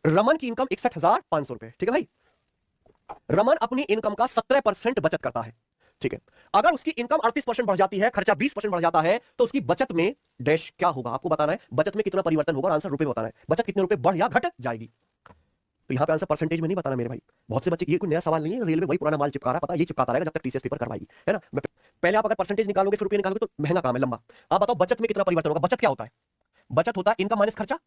रमन की इनकम 61,500 रुपए, ठीक है भाई। रमन अपनी इनकम का 17% बचत करता है, ठीक है। अगर उसकी इनकम 38% बढ़ जाती है, खर्चा 20% बढ़ जाता है, तो उसकी बचत में डैश क्या होगा आपको बताना है। बचत में कितना परिवर्तन होगा और आंसर रुपए में बताना है। बचत कितने रुपए बढ़ या घट जाएगी, तो यहां पे आंसर परसेंटेज में नहीं बताना मेरे भाई। बहुत से बच्चे, ये कोई नया सवाल नहीं है, रेलवे वही पुराना माल चिपका रहा है, पता है, ये चिपकाता रहेगा जब तक टीसीएस पेपर करवाएगी, है ना। पहले आप अगर परसेंटेज निकालोगे फिर रुपए निकालोगे तो महंगा काम है, लंबा। आप बताओ बचत में कितना परिवर्तन होगा। बचत क्या होता है? बचत होता है इनकम माइनस खर्चा,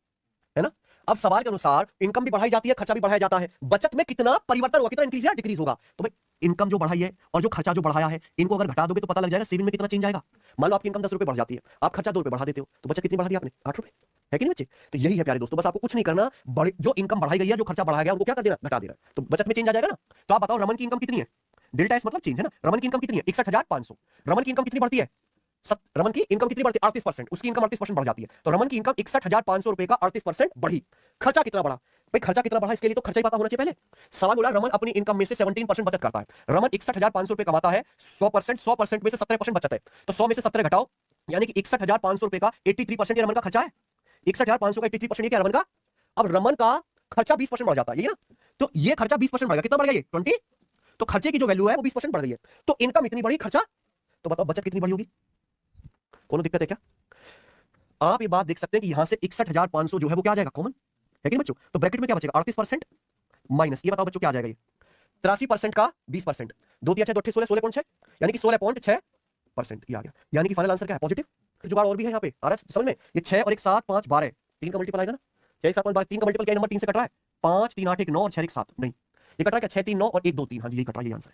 है ना। अब सवाल के अनुसार इनकम भी बढ़ाई जाती है, खर्चा भी बढ़ाया जाता है, बचत में कितना परिवर्तन होगा, कितना इंक्रीज या डिक्रीज होगा। तो भाई इनकम जो बढ़ाई है और जो खर्चा जो बढ़ाया है, इनको अगर घटा दोगे तो पता लग जाएगा सेविंग में कितना चेंज आएगा। मान लो आपकी इनकम 10 रुपए बढ़ जाती है, आप खर्चा 2 रुपए बढ़ा देते हो, तो बचत कितनी बढ़ा दी आपने? 8 रुपए, है कि नहीं बच्चे। तो यही है प्यारे दोस्तों, बस आपको कुछ नहीं करना, जो इनकम बढ़ाई गई है, जो खर्चा बढ़ाया गया, उनको क्या कर देना, घटा देना, तो बचत में चेंज आ जाएगा ना। तो आप बताओ रमन की इनकम कितनी है? डेल्टा एस मतलब चेंज, है ना। रमन की इनकम कितनी है? 61,500। रमन की इनकम कितनी बढ़ती है? रमन की इनकम कितनी बढ़ती है? 38%। उसकी इनकम 38% बढ़ जाती है, तो रमन की इनकम 61,500 रुपए का 38% बढ़ी। खर्चा कितना बढ़ा? भाई खर्चा कितना बढ़ा इसके लिए तो खर्चा ही पता होना चाहिए पहले। सवाल बोला रमन अपनी इनकम में से 17% बचत करता है। रमन 61,500 रुपए कमाता है, 100% में से 17% बचत है, तो 100 में से 17 घटाओ, यानी कि 61,500 रुपए का 83% ये रमन का खर्चा है। 61,500 का 83% ये क्या रमन का? अब रमन का खर्चा 20% बढ़ जाता है, ये ना। तो ये खर्चा 20% बढ़ गया, कितना बढ़ गया ये? 20। तो खर्चे की जो वैल्यू है वो 20% बढ़ गई है, तो इनकम इतनी बढ़ी, खर्चा, तो बताओ बचत कितनी बढ़ी होगी? कोनो दिक्कत है क्या? आप ये बात देख सकते हैं कि यहां से 61,500 जो है वो क्या आ जाएगा, कॉमन, है कि नहीं बच्चों। तो ब्रैकेट में क्या बचेगा? 38% माइनस, ये बताओ बच्चों क्या आ जाएगा ये? 83% का 20%, 2 3 6 2 16 16.6, यानी कि 16.6% ये आ गया। यानी कि फाइनल आंसर क्या है? पॉजिटिव। फिर जुगाड़ और भी है यहाँ पे, आ रहा है समझ में। ये 6 और 1 7 5 12, 3 का मल्टीपल आएगा ना। 6 1 7 5 12, 3 का मल्टीपल क्या नंबर 3 से कट रहा है? 5 3 8 1 9 और 6 1 7, नहीं ये कट रहा है क्या? 6 3 9 और 1 2 3, हाँ जी यही कट रहा है, ये आंसर है।